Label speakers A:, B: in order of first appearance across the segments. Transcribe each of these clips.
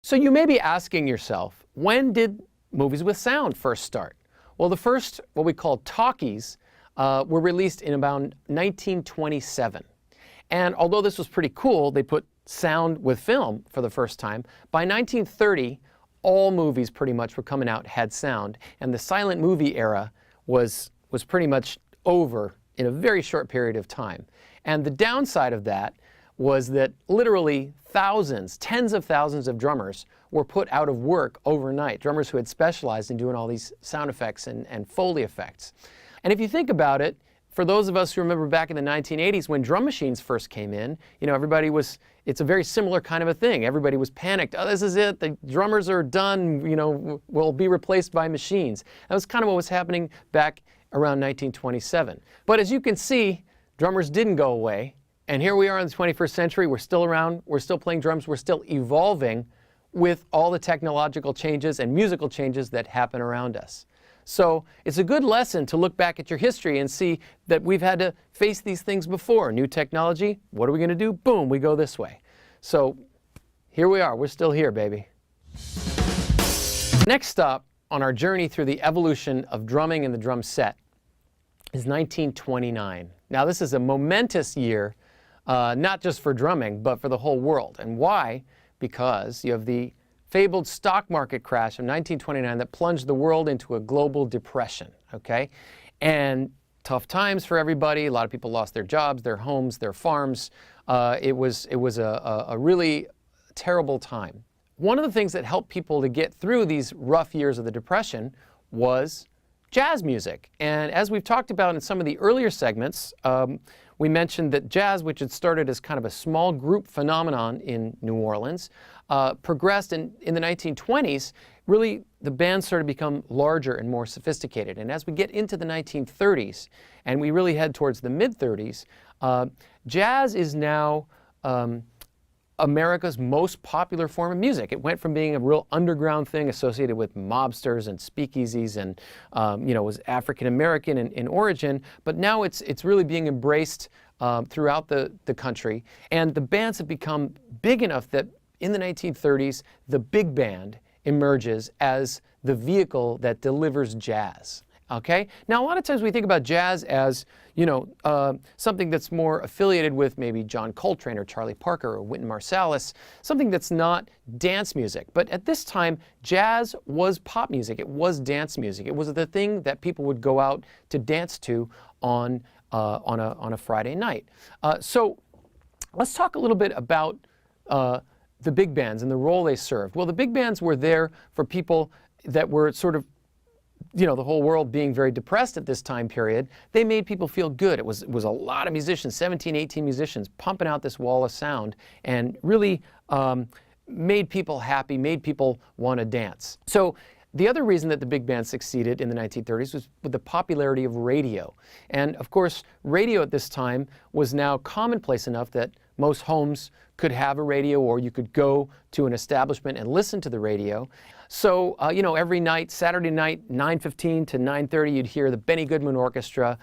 A: So you may be asking yourself, when did movies with sound first start? Well, the first, what we call talkies, were released in about 1927. And although this was pretty cool, they put sound with film for the first time. By 1930, all movies pretty much were coming out had sound, and the silent movie era was pretty much over in a very short period of time. And the downside of that was that literally thousands, tens of thousands of drummers were put out of work overnight, drummers who had specialized in doing all these sound effects and Foley effects. And if you think about it, for those of us who remember back in the 1980s when drum machines first came in, you know, it's a very similar kind of a thing. Everybody was panicked. Oh, this is it. The drummers are done, you know, will be replaced by machines. That was kind of what was happening back around 1927. But as you can see, drummers didn't go away. And here we are in the 21st century. We're still around. We're still playing drums. We're still evolving with all the technological changes and musical changes that happen around us. So it's a good lesson to look back at your history and see that we've had to face these things before. New technology, what are we going to do? Boom, we go this way. So here we are. We're still here, baby. Next stop on our journey through the evolution of drumming and the drum set is 1929. Now this is a momentous year, not just for drumming, but for the whole world. And why? Because you have the fabled stock market crash of 1929 that plunged the world into a global depression, okay? And tough times for everybody. A lot of people lost their jobs, their homes, their farms. It was a really terrible time. One of the things that helped people to get through these rough years of the Depression was jazz music. And as we've talked about in some of the earlier segments, we mentioned that jazz, which had started as kind of a small group phenomenon in New Orleans, progressed in the 1920s. Really, the bands started to become larger and more sophisticated. And as we get into the 1930s, and we really head towards the mid-30s, jazz is now America's most popular form of music. It went from being a real underground thing associated with mobsters and speakeasies and, you know, was African-American in origin, but now it's really being embraced throughout the country. And the bands have become big enough that in the 1930s, the big band emerges as the vehicle that delivers jazz. Okay? Now, a lot of times we think about jazz as, you know, something that's more affiliated with maybe John Coltrane or Charlie Parker or Wynton Marsalis, something that's not dance music. But at this time, jazz was pop music. It was dance music. It was the thing that people would go out to dance to on a Friday night. So let's talk a little bit about the big bands and the role they served. Well, the big bands were there for people that were sort of, you know, the whole world being very depressed at this time period. They made people feel good. It was a lot of musicians, 17, 18 musicians, pumping out this wall of sound and really made people happy, made people want to dance. So the other reason that the big band succeeded in the 1930s was with the popularity of radio. And of course, radio at this time was now commonplace enough that most homes could have a radio, or you could go to an establishment and listen to the radio. So, you know, every night, Saturday night, 9:15 to 9:30, you'd hear the Benny Goodman Orchestra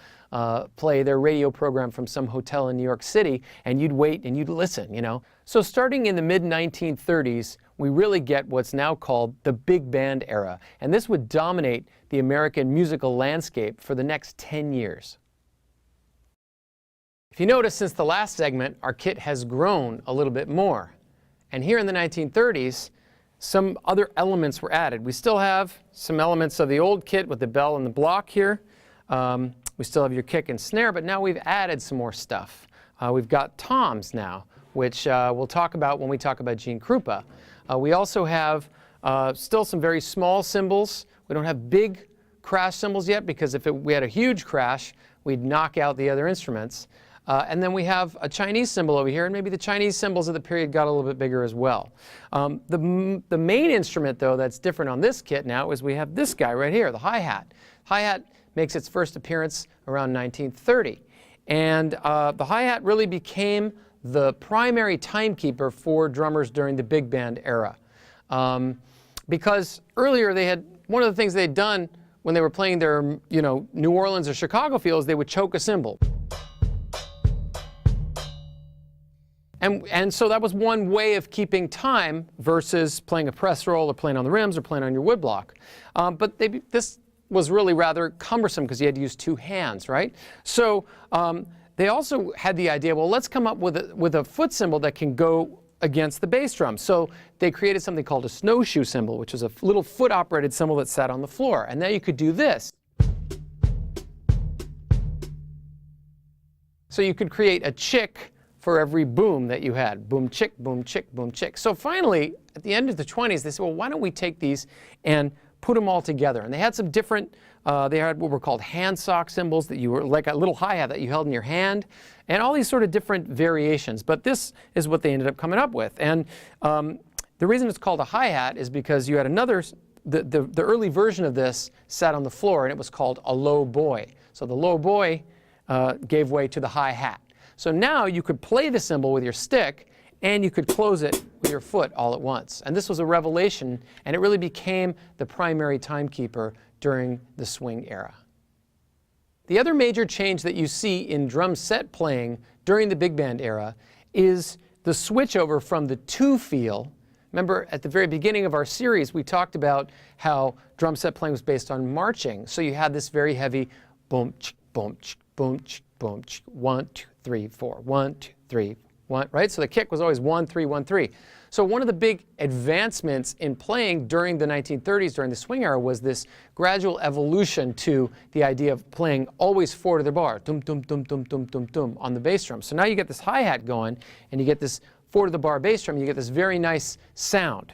A: play their radio program from some hotel in New York City, and you'd wait and you'd listen, you know. So starting in the mid-1930s, we really get what's now called the big band era, and this would dominate the American musical landscape for the next 10 years. If you notice, since the last segment, our kit has grown a little bit more. And here in the 1930s, some other elements were added. We still have some elements of the old kit with the bell and the block here. We still have your kick and snare, but now we've added some more stuff. We've got toms now, which we'll talk about when we talk about Gene Krupa. We also have still some very small cymbals. We don't have big crash cymbals yet, because if we had a huge crash, we'd knock out the other instruments. And then we have a Chinese cymbal over here, and maybe the Chinese cymbals of the period got a little bit bigger as well. The main instrument, though, that's different on this kit now is we have this guy right here, the hi-hat. Hi-hat makes its first appearance around 1930. And the hi-hat really became the primary timekeeper for drummers during the big band era. Because earlier one of the things they'd done when they were playing their, you know, New Orleans or Chicago fields, they would choke a cymbal. And so that was one way of keeping time versus playing a press roll or playing on the rims or playing on your woodblock. But this was really rather cumbersome because you had to use two hands, right? So they also had the idea, well, let's come up with a foot cymbal that can go against the bass drum. So they created something called a snowshoe cymbal, which was a little foot-operated cymbal that sat on the floor. And now you could do this. So you could create a chick for every boom that you had. Boom, chick, boom, chick, boom, chick. So finally, at the end of the 20s, they said, well, why don't we take these and put them all together? And they had some different, they had what were called hand sock cymbals that you were like a little hi-hat that you held in your hand, and all these sort of different variations. But this is what they ended up coming up with. And the reason it's called a hi-hat is because you had another, the early version of this sat on the floor, and it was called a low boy. So the low boy gave way to the hi-hat. So now you could play the cymbal with your stick, and you could close it with your foot all at once. And this was a revelation, and it really became the primary timekeeper during the swing era. The other major change that you see in drum set playing during the big band era is the switch over from the two-feel. Remember, at the very beginning of our series, we talked about how drum set playing was based on marching. So you had this very heavy boom, boom, boom, boom, 1, 2, 3, 4, 1, 2, 3, 1, right? So the kick was always 1, 3, 1, 3. So one of the big advancements in playing during the 1930s, during the swing era, was this gradual evolution to the idea of playing always 4 to the bar, dum, dum, dum, dum, dum, dum, dum, on the bass drum. So now you get this hi-hat going, and you get this 4 to the bar bass drum, you get this very nice sound.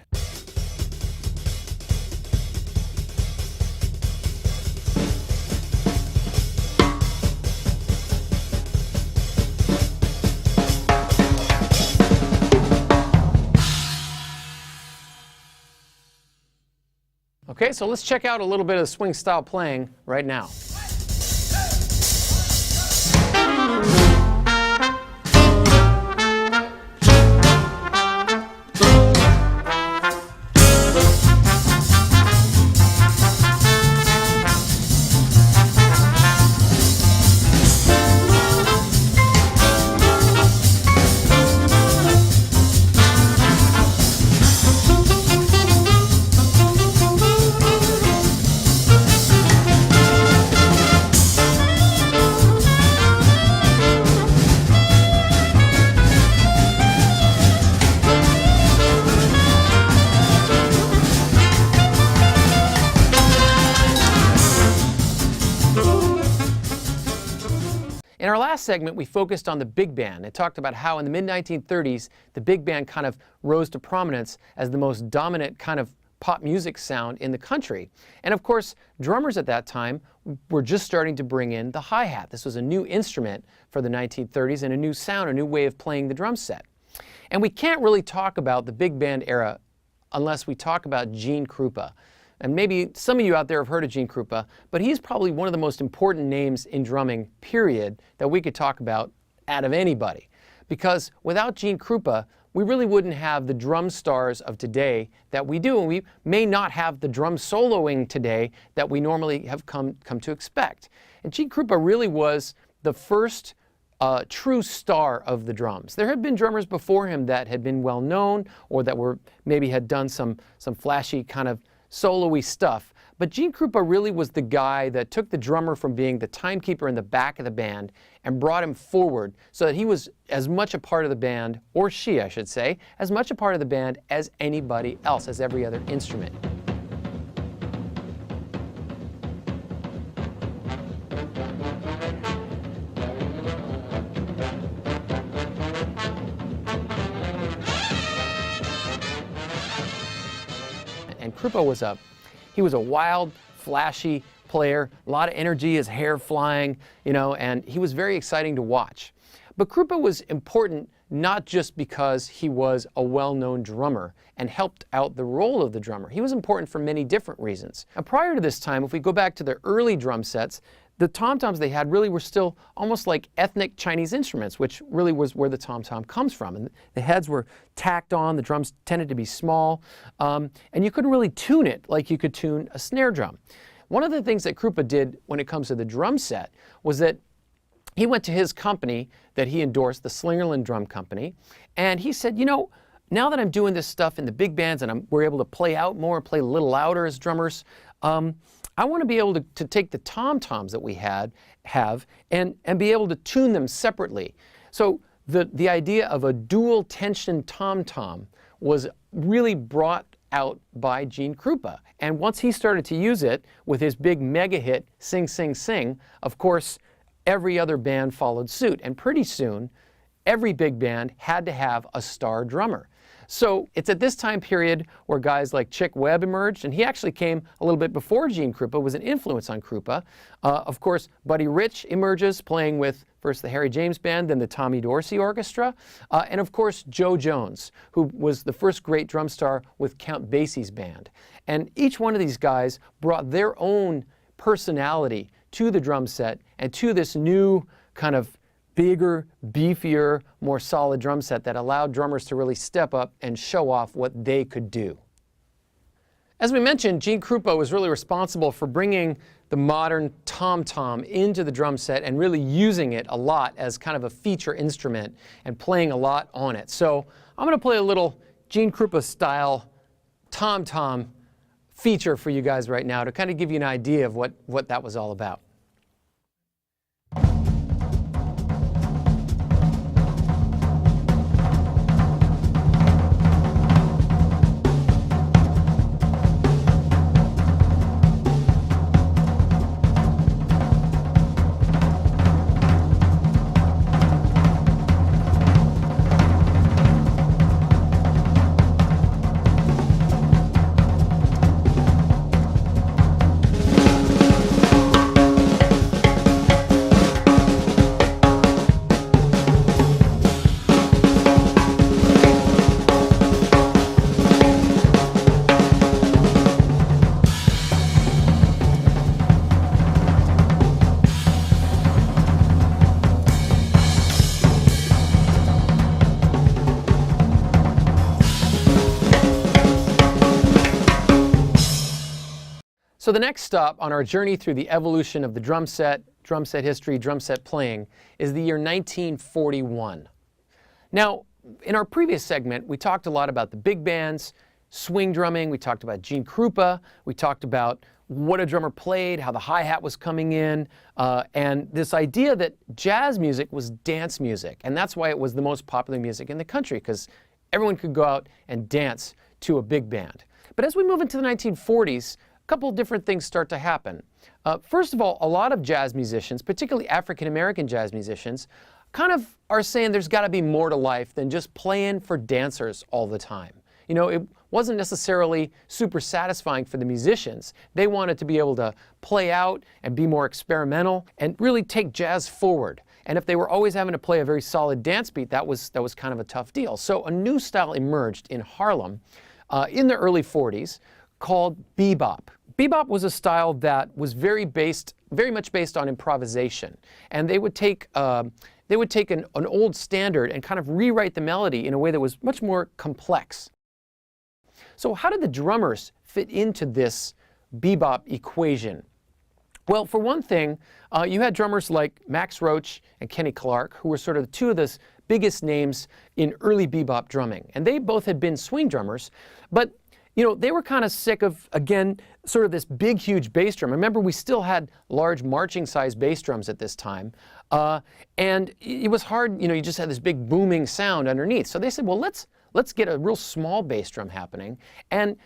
A: Okay, so let's check out a little bit of swing style playing right now. In our last segment, we focused on the big band and talked about how in the mid-1930s, the big band kind of rose to prominence as the most dominant kind of pop music sound in the country. And of course, drummers at that time were just starting to bring in the hi-hat. This was a new instrument for the 1930s and a new sound, a new way of playing the drum set. And we can't really talk about the big band era unless we talk about Gene Krupa. And maybe some of you out there have heard of Gene Krupa, but he's probably one of the most important names in drumming, period, that we could talk about out of anybody. Because without Gene Krupa, we really wouldn't have the drum stars of today that we do, and we may not have the drum soloing today that we normally have come to expect. And Gene Krupa really was the first true star of the drums. There had been drummers before him that had been well known or that were maybe had done some flashy kind of solo-y stuff. But Gene Krupa really was the guy that took the drummer from being the timekeeper in the back of the band and brought him forward so that he was as much a part of the band, or she I should say, as much a part of the band as anybody else, as every other instrument. And Krupa was he was a wild, flashy player, a lot of energy, his hair flying, and he was very exciting to watch. But Krupa was important not just because he was a well-known drummer and helped out the role of the drummer. He was important for many different reasons. Now, prior to this time, if we go back to the early drum sets, the tom-toms they had really were still almost like ethnic Chinese instruments, which really was where the tom-tom comes from. And the heads were tacked on, the drums tended to be small, and you couldn't really tune it like you could tune a snare drum. One of the things that Krupa did when it comes to the drum set was that he went to his company that he endorsed, the Slingerland Drum Company, and he said, you know, now that I'm doing this stuff in the big bands and we're able to play out more, play a little louder as drummers, I want to be able to take the tom-toms that we have and be able to tune them separately. So the idea of a dual tension tom-tom was really brought out by Gene Krupa. And once he started to use it with his big mega hit, Sing, Sing, Sing, of course, every other band followed suit. And pretty soon, every big band had to have a star drummer. So it's at this time period where guys like Chick Webb emerged, and he actually came a little bit before Gene Krupa, was an influence on Krupa. Of course, Buddy Rich emerges, playing with first the Harry James Band, then the Tommy Dorsey Orchestra, and of course Joe Jones, who was the first great drum star with Count Basie's band. And each one of these guys brought their own personality to the drum set and to this new kind of bigger, beefier, more solid drum set that allowed drummers to really step up and show off what they could do. As we mentioned, Gene Krupa was really responsible for bringing the modern tom-tom into the drum set and really using it a lot as kind of a feature instrument and playing a lot on it. So I'm going to play a little Gene Krupa style tom-tom feature for you guys right now to kind of give you an idea of what that was all about. So the next stop on our journey through the evolution of the drum set history, drum set playing, is the year 1941. Now, in our previous segment, we talked a lot about the big bands, swing drumming, we talked about Gene Krupa, we talked about what a drummer played, how the hi-hat was coming in, and this idea that jazz music was dance music. And that's why it was the most popular music in the country, because everyone could go out and dance to a big band. But as we move into the 1940s, a couple of different things start to happen. First of all, a lot of jazz musicians, particularly African-American jazz musicians, kind of are saying there's got to be more to life than just playing for dancers all the time. You know, it wasn't necessarily super satisfying for the musicians. They wanted to be able to play out and be more experimental and really take jazz forward. And if they were always having to play a very solid dance beat, that was kind of a tough deal. So a new style emerged in Harlem in the early 40s called bebop. Bebop was a style that was very much based on improvisation, and they would take an old standard and kind of rewrite the melody in a way that was much more complex. So how did the drummers fit into this bebop equation? Well, for one thing, you had drummers like Max Roach and Kenny Clarke, who were sort of two of the biggest names in early bebop drumming, and they both had been swing drummers, but you know, they were kind of sick of, again, sort of this big, huge bass drum. Remember, we still had large marching-sized bass drums at this time. And it was hard, you know, you just had this big booming sound underneath. So they said, well, let's get a real small bass drum happening. And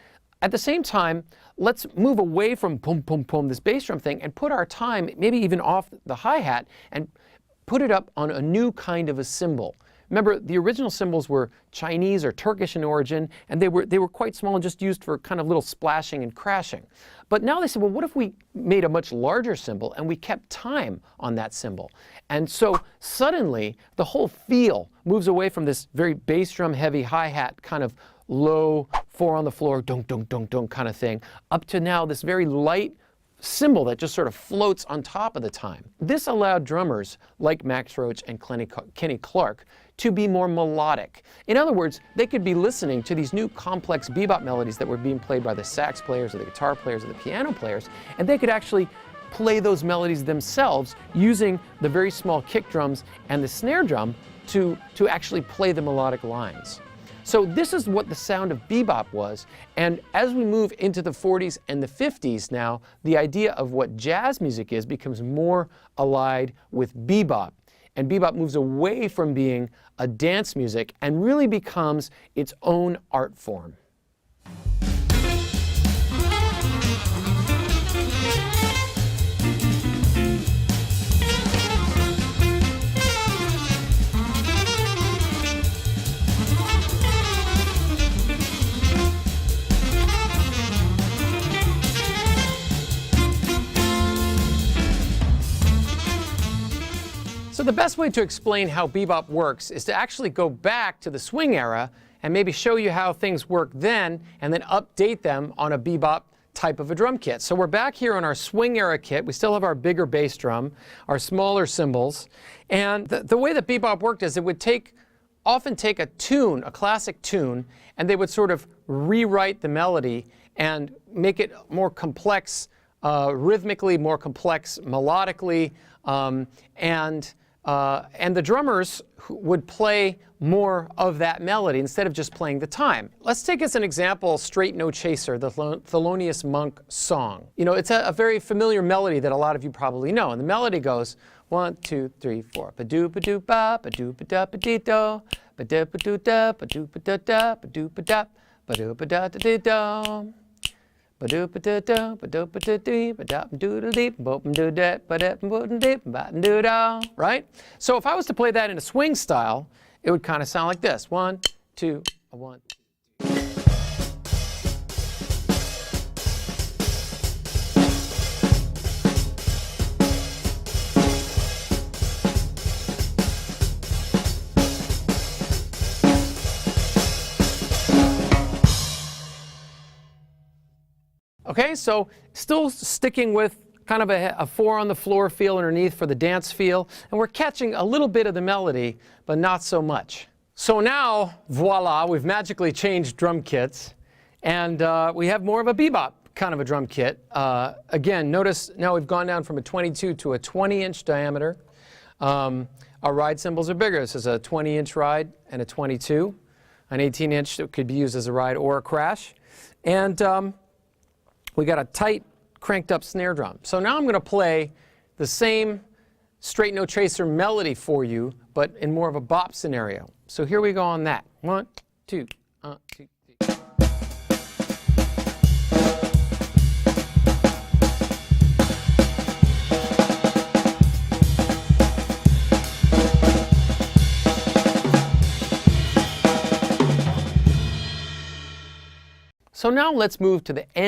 A: at the same time, let's move away from boom, boom, boom, this bass drum thing, and put our time, maybe even off the hi-hat, and put it up on a new kind of a cymbal. Remember, the original cymbals were Chinese or Turkish in origin, and they were quite small and just used for kind of little splashing and crashing. But now they said, well, what if we made a much larger cymbal and we kept time on that cymbal? And so suddenly, the whole feel moves away from this very bass drum heavy hi-hat kind of low, four on the floor, dunk, dunk, dunk, dunk kind of thing, up to now this very light cymbal that just sort of floats on top of the time. This allowed drummers like Max Roach and Kenny Clarke to be more melodic. In other words, they could be listening to these new complex bebop melodies that were being played by the sax players or the guitar players or the piano players, and they could actually play those melodies themselves using the very small kick drums and the snare drum to actually play the melodic lines. So this is what the sound of bebop was, and as we move into the 40s and the 50s now, the idea of what jazz music is becomes more allied with bebop. And bebop moves away from being a dance music and really becomes its own art form. So the best way to explain how bebop works is to actually go back to the swing era and maybe show you how things worked then and then update them on a bebop type of a drum kit. So we're back here on our swing era kit. We still have our bigger bass drum, our smaller cymbals, and the way that bebop worked is it would often take a tune, a classic tune, and they would sort of rewrite the melody and make it more complex rhythmically, more complex melodically, and the drummers would play more of that melody instead of just playing the time. Let's take as an example Straight No Chaser, the Thelonious Monk song. You know, it's a very familiar melody that a lot of you probably know, and the melody goes 1, 2, 3, 4. Ba-doo-ba-doo-ba, ba-doo-ba-da-ba-dee-do, ba-da-ba-doo-da, ba-doo-ba-da-da, ba-doo-ba-da, ba-doo-ba-da-da-dee-do. Right? So if I was to play that in a swing style, it would kind of sound like this. 1, 2, 1. Okay, so still sticking with kind of a 4 on the floor feel underneath for the dance feel, and we're catching a little bit of the melody, but not so much. So now, voila, we've magically changed drum kits, and we have more of a bebop kind of a drum kit. Again, notice now we've gone down from a 22 to a 20-inch diameter. Our ride cymbals are bigger. This is a 20-inch ride and a 22. An 18-inch that could be used as a ride or a crash. And we got a tight, cranked up snare drum. So now I'm going to play the same Straight No Chaser melody for you, but in more of a bop scenario. So here we go on that. 1, 2, 2, 3. So now let's move to the end